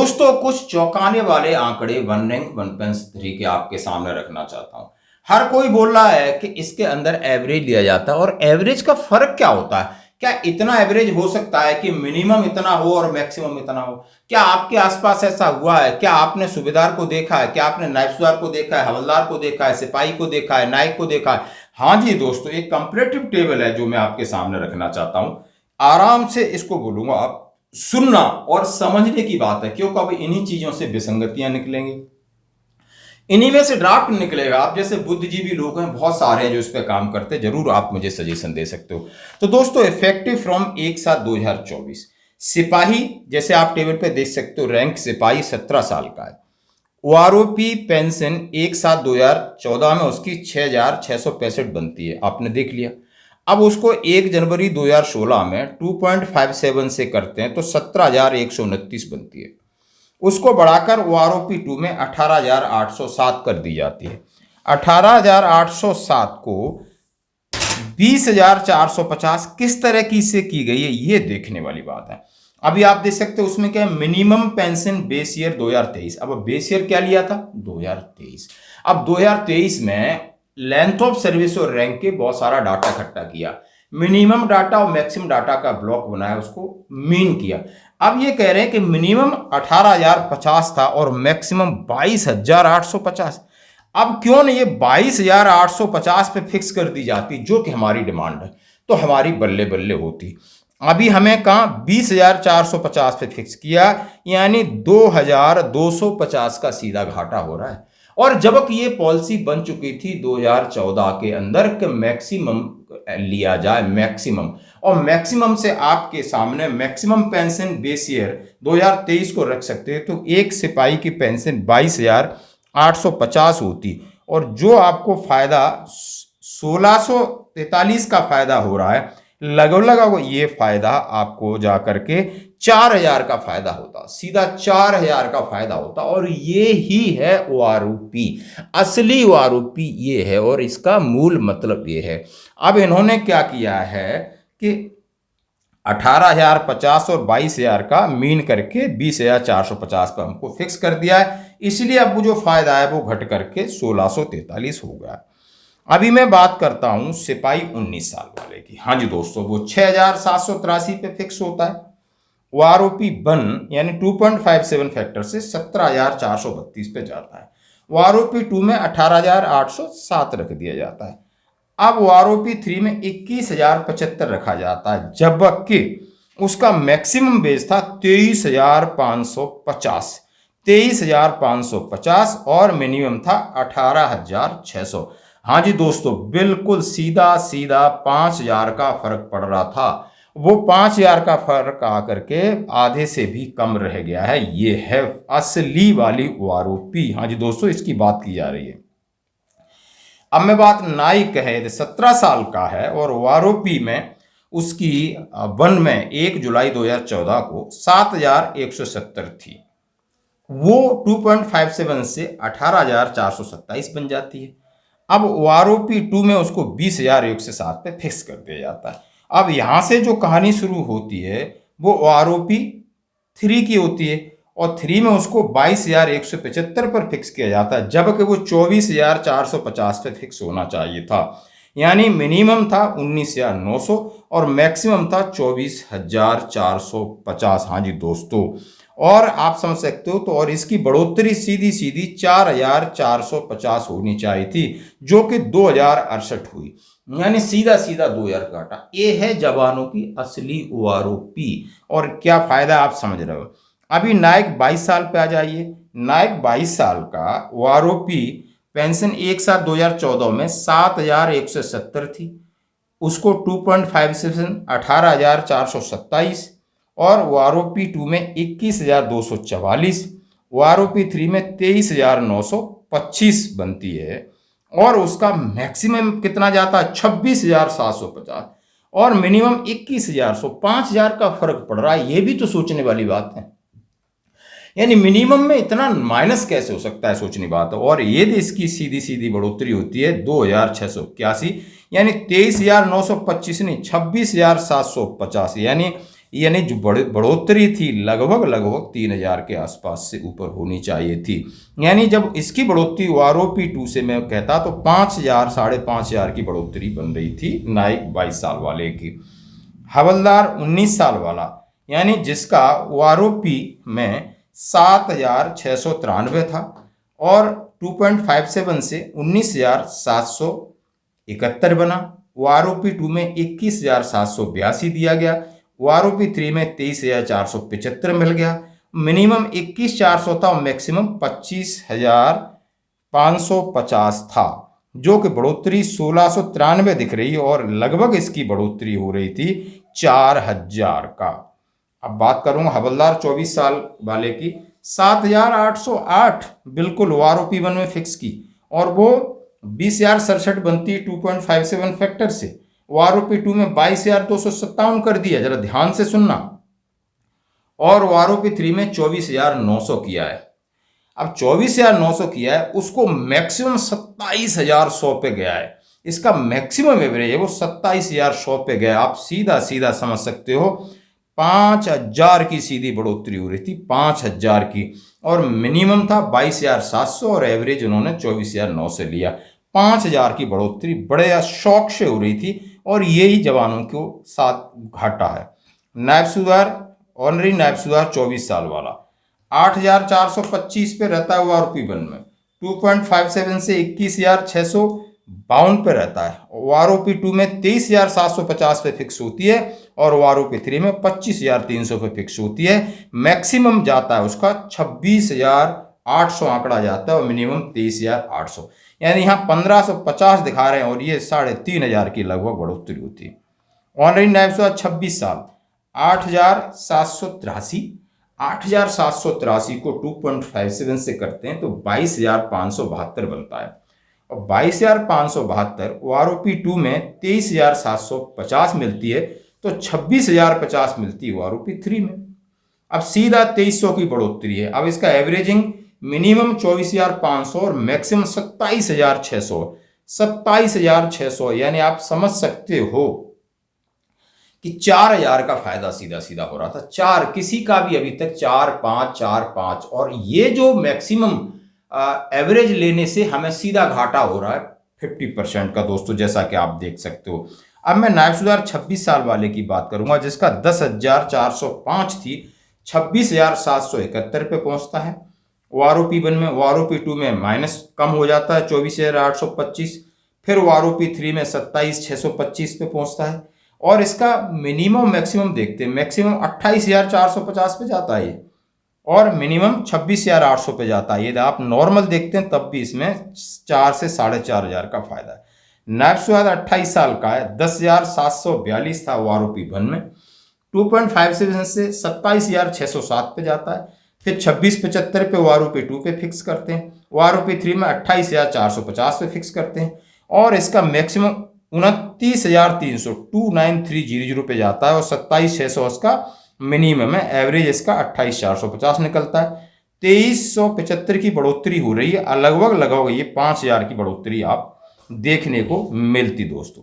दोस्तों कुछ चौंकाने वाले आंकड़े वन रैंक वन पेंस 3 के आपके सामने रखना चाहता हूं। हर कोई बोल रहा है कि इसके अंदर एवरेज लिया जाता है और एवरेज का फर्क क्या होता है? क्या इतना एवरेज हो सकता है कि मिनिमम इतना हो और मैक्सिमम इतना हो? क्या आपके आसपास ऐसा हुआ है? क्या आपने सूबेदार को देखा है? क्या आपने नायब सूबेदार को देखा है, हवलदार को देखा है, सिपाही को देखा है, नायक को देखा है? हाँ जी दोस्तों, एक कंपैरेटिव टेबल है जो मैं आपके सामने रखना चाहता हूं। आराम से इसको बोलूंगा, आप सुनना और समझने की बात है, क्योंकि अब इन्हीं चीजों से विसंगतियां निकलेंगी, इन्हीं में से ड्राफ्ट निकलेगा। आप जैसे बुद्धिजीवी लोग हैं, बहुत सारे हैं जो इस पे काम करते हैं, जरूर आप मुझे सजेशन दे सकते हो। तो दोस्तों इफेक्टिव फ्रॉम 1/7/2024 सिपाही, जैसे आप टेबल पे देख सकते हो, रैंक सिपाही 17 साल का है। ओआरओपी पेंशन 1/7/2014 में उसकी 6,665 बनती है, आपने देख लिया। अब उसको 1 जनवरी 2016 में 2.57 से करते हैं तो 17,129 बनती है। उसको बढ़ाकर ओआरओपी 2 में 18,807 कर दी जाती है। 18,807 को 20,450 किस तरह की से की गई है, ये देखने वाली बात है। अभी आप देख सकते हो उसमें क्या है, मिनिमम पेंशन बेस ईयर 2023। अब बेस ईयर क्या लिया था? 2023। अब 2023 में लेंथ ऑफ सर्विस और रैंक के बहुत सारा डाटा इकट्ठा किया, मिनिमम डाटा और मैक्सिमम डाटा का ब्लॉक बनाया, उसको मीन किया। अब ये कह रहे हैं कि मिनिमम 18,050 था और मैक्सिमम 22,850। अब क्यों नहीं ये 22,850 पे फिक्स कर दी जाती, जो कि हमारी डिमांड है, तो हमारी बल्ले बल्ले होती। अभी हमें कहाँ 20,450 पे फिक्स किया, यानी 2,250 का सीधा घाटा हो रहा है। और जबकि ये पॉलिसी बन चुकी थी 2014 के अंदर कि मैक्सिमम लिया जाए, मैक्सिमम, और मैक्सिमम से आपके सामने मैक्सिमम पेंशन बेस ईयर 2023 को रख सकते हैं, तो एक सिपाही की पेंशन 22,850 होती, और जो आपको फायदा 1,643 का फायदा हो रहा है, लगभग ये फायदा आपको जाकर के 4,000 का फायदा होता, सीधा 4,000 का फायदा होता। और ये ही है ओआरओपी, असली ओआरओपी ये है, और इसका मूल मतलब ये है। अब इन्होंने क्या किया है कि 18,050 और 22,000 का मीन करके 20,450 पर हमको फिक्स कर दिया है, इसलिए अब वो जो फायदा है वो घट करके 1,643 हो गया। अभी मैं बात करता हूं सिपाही 19 साल वाले की। हाँ जी दोस्तों, वो 6,783 पे फिक्स होता है। ओआरओपी 1 यानी 2.57 फैक्टर से 17,432 पे जाता है। ओआरओपी 2 में 18,807 रख दिया जाता है। अब ओआरओपी 3 में 21,075 रखा जाता है, जबकि उसका मैक्सिमम बेस था 23,550, 23,550 और मिनिमम था 18,600। हाँ जी दोस्तों, बिल्कुल सीधा सीधा 5,000 का फर्क पड़ रहा था, वो 5,000 का फर्क आकर के आधे से भी कम रह गया है। ये है असली वाली ओआरओपी। हाँ जी दोस्तों, इसकी बात की जा रही है। अब मैं बात नाइक है, 17 साल का है और ओआरओपी में उसकी 1 में 1 जुलाई 2014 को 7,170 थी, वो 2.57 से 18,427 बन जाती है। अब ओआरओपी 2 में उसको 20,107 पे फिक्स कर दिया जाता है। अब यहां से जो कहानी शुरू होती है वो ओआरओपी 3 की होती है, और 3 में उसको 22,175 पर फिक्स किया जाता है, जबकि वो 24,450 पे फिक्स होना चाहिए था। यानी मिनिमम था 19,900 और मैक्सिमम था 24,450। हाँ जी दोस्तों, और आप समझ सकते हो, तो और इसकी बढ़ोतरी सीधी सीधी 4,450 होनी चाहिए थी, जो कि 2,068 हुई, यानी सीधा सीधा 2,000 काटा। ये है जवानों की असली ओआरओपी, और क्या फायदा आप समझ रहे हो। अभी नायक 22 साल पे आ जाइए। नायक 22 साल का ओआरओपी पेंशन 1/7/2014 में 7,170 थी, उसको 2.57 18,427, और ओआरओपी 2 में 21,244, ओआरओपी 3 में 23,925 बनती है, और उसका मैक्सिमम कितना जाता है 26,750, और मिनिमम 21,100। 5,000 का फर्क पड़ रहा है, ये भी तो सोचने वाली बात है। यानी मिनिमम में इतना माइनस कैसे हो सकता है, सोचनी बात है। और ये इसकी सीधी सीधी बढ़ोतरी होती है 2,681, यानी 23,925 नहीं 26,750, यानी यानी जो बढ़ोतरी थी लगभग 3,000 के आसपास से ऊपर होनी चाहिए थी। यानी जब इसकी बढ़ोतरी OROP2 से मैं कहता तो 5,000 5,500 की बढ़ोतरी बन रही थी नाइक 22 साल वाले की। हवलदार 19 साल वाला यानी जिसका OROP में 7,693 था और 2.57 से 19,771 बना। OROP2 में 21,782 दिया गया। OROP3 में 23,475 मिल गया। मिनिमम 21,400 था और मैक्सिमम 25,550 था, जो कि बढ़ोतरी 1,693 दिख रही है और लगभग इसकी बढ़ोतरी हो रही थी 4,000 का। अब बात करूंगा हवलदार 24 साल वाले की। 7,808 बिल्कुल OROP1 में फिक्स की और वो 20,067 बनती है 2.57 फैक्टर से। OROP2 में 22,257 कर दिया, जरा ध्यान से सुनना। और OROP3 में 24,900 किया है। अब 24,900 किया है, उसको मैक्सिमम 27,100 पे गया है। इसका मैक्सिमम एवरेज है वो 27,100 पे गया। आप सीधा सीधा समझ सकते हो 5,000 की सीधी बढ़ोतरी हो रही थी, 5,000 की। और मिनिमम था 22,700 और एवरेज उन्होंने 24,900 से लिया। 5,000 की बढ़ोतरी बड़े शौक से हो रही थी और यही जवानों को साथ घाटा है। नायब सूबेदार ऑनरी नायब सूबेदार 24 साल वाला 8,425 पे रहता है OROP1 में। 2.57 से 21,652 पे रहता है। OROP2 में 23,750 पे फिक्स होती है और OROP3 में 25,300 पे फिक्स होती है। मैक्सिमम जाता है उसका 26,800 आंकड़ा जाता है और मिनिमम 23,800। यानी यहाँ 1,550 दिखा रहे हैं और ये 3,500 की लगभग बढ़ोतरी होती है। ऑनलाइन नायब सूबेदार 26 साल 8,783 8,783 को 2.57 से करते हैं तो 22,572 बनता है। और 22,572 OROP2 में 23,750 मिलती है तो 26,050 मिलती है OROP3 में। अब सीधा 2,300 की बढ़ोतरी है। अब इसका एवरेजिंग मिनिमम 24,500 और मैक्सिमम 27,600। 27,600 यानी आप समझ सकते हो कि 4,000 का फायदा सीधा सीधा हो रहा था। चार किसी का भी अभी तक 4,5 और ये जो मैक्सिमम एवरेज लेने से हमें सीधा घाटा हो रहा है 50% का दोस्तों, जैसा कि आप देख सकते हो। अब मैं नायब सूबेदार 26 साल वाले की बात करूंगा जिसका 10,405 थी, 26,771 पे पहुंचता है। OROP1 में OROP2 में माइनस कम हो जाता है 24,825, फिर OROP3 में 27,625 पे पहुंचता है। और इसका मिनिमम मैक्सिमम देखते हैं, मैक्सिमम 28,450 पे जाता है और मिनिमम 26,800 पे जाता है। यदि आप नॉर्मल देखते हैं तब भी इसमें 4 से 4,500 का फायदा है। नायब सूबेदार 28 साल का है, 10,742 था OROP1 में। 2.57 से 27,607 पे जाता है, फिर 26,75 पे OROP2 पे फिक्स करते हैं। OROP3 में 28,450 पे फिक्स करते हैं और इसका मैक्सिमम 29,300 पे जाता है और 27,600 इसका मिनिमम है। एवरेज इसका 28,450 निकलता है। 2,375 की बढ़ोतरी हो रही है। लगभग ये 5,000 की बढ़ोतरी आप देखने को मिलती दोस्तों।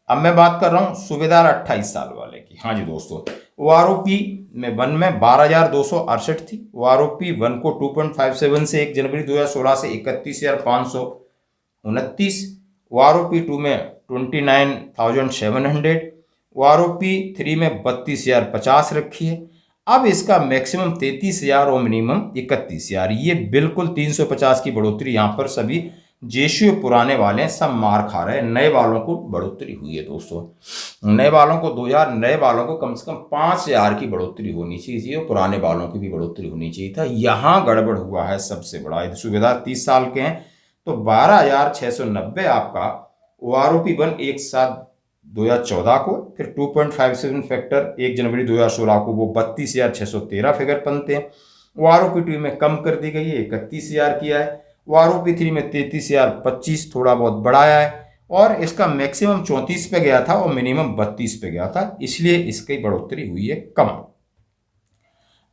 अब मैं बात कर रहा हूं सूबेदार 28 साल वाले की। हाँ जी दोस्तों, OROP1 में 12,268 थी। OROP1 को 2.57 से 1 जनवरी 2016 से 31,529। OROP2 में 29,700। OROP3 में 32,050 रखी है। अब इसका मैक्सिमम 33,000 और मिनिमम 31,000। ये बिल्कुल 350 की बढ़ोतरी। यहाँ पर सभी जेसीओ पुराने वाले सब मार खा रहे हैं। नए वालों को बढ़ोतरी हुई है दोस्तों। नए वालों को 2,000, नए वालों को कम से कम 5,000 की बढ़ोतरी होनी चाहिए और पुराने वालों की भी बढ़ोतरी होनी चाहिए था। यहाँ गड़बड़ हुआ है सबसे बड़ा। यदि सूबेदार 30 साल के हैं तो 12,690 आपका OROP1 एक साथ 2014 को, फिर 2.57 फैक्टर 1 जनवरी 2016 को वो 32,613 फिगर बनते हैं। OROP2 में कम कर दी गई है, 31,000 किया है। OROP3 में 33,025 थोड़ा बहुत बढ़ाया है और इसका मैक्सिमम 34 पे गया था और मिनिमम 32 पे गया था, इसलिए इसकी बढ़ोतरी हुई है कम।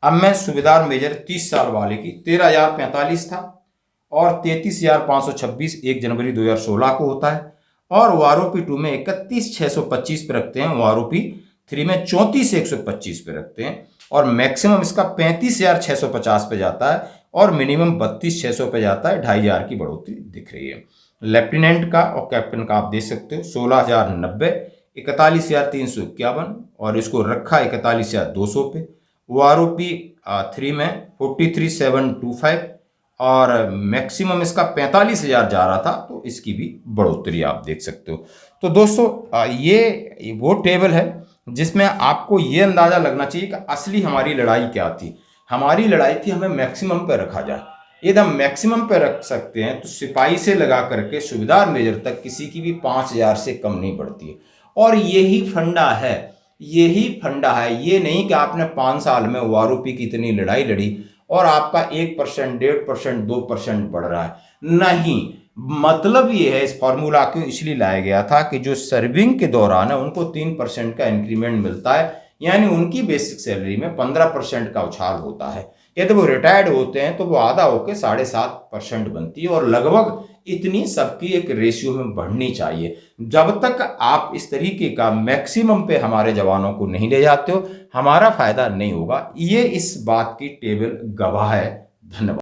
अब मैं सूबेदार मेजर 30 साल वाले की 13,045 था और 33,526 1 जनवरी 2016 को होता है और OROP2 में 31,625 पे रखते हैं। OROP 3 में 34,125 पे रखते हैं और मैक्सिमम इसका 35,650 पे जाता है और मिनिमम 32,600 पे जाता है। 2,500 की बढ़ोतरी दिख रही है। लेफ्टिनेंट का और कैप्टन का आप देख सकते हो 16,090, 41,351 और इसको रखा 41,200 पे। OROP 3 में 43,725 और मैक्सिमम इसका 45,000 जा रहा था, तो इसकी भी बढ़ोतरी आप देख सकते हो। तो दोस्तों ये वो टेबल है जिसमें आपको ये अंदाज़ा लगना चाहिए कि असली हमारी लड़ाई क्या थी। हमारी लड़ाई थी हमें मैक्सिमम पे रखा जाए। यदि हम मैक्सिमम पे रख सकते हैं तो सिपाही से लगा करके सूबेदार मेजर तक किसी की भी 5,000 से कम नहीं बढ़ती है। और यही फंडा है, यही फंडा है। ये नहीं कि आपने 5 साल में OROP की इतनी लड़ाई लड़ी और आपका 1%, 1.5%, 2% बढ़ रहा है। नहीं, मतलब ये है, इस फॉर्मूला को इसलिए लाया गया था कि जो सर्विंग के दौरान है उनको 3% का इंक्रीमेंट मिलता है, यानी उनकी बेसिक सैलरी में 15% का उछाल होता है। यदि वो रिटायर्ड होते हैं तो वो आधा होकर 7.5% बनती है और लगभग इतनी सबकी एक रेशियो में बढ़नी चाहिए। जब तक आप इस तरीके का मैक्सिमम पे हमारे जवानों को नहीं ले जाते हो, हमारा फायदा नहीं होगा। ये इस बात की टेबल गवाह है। धन्यवाद।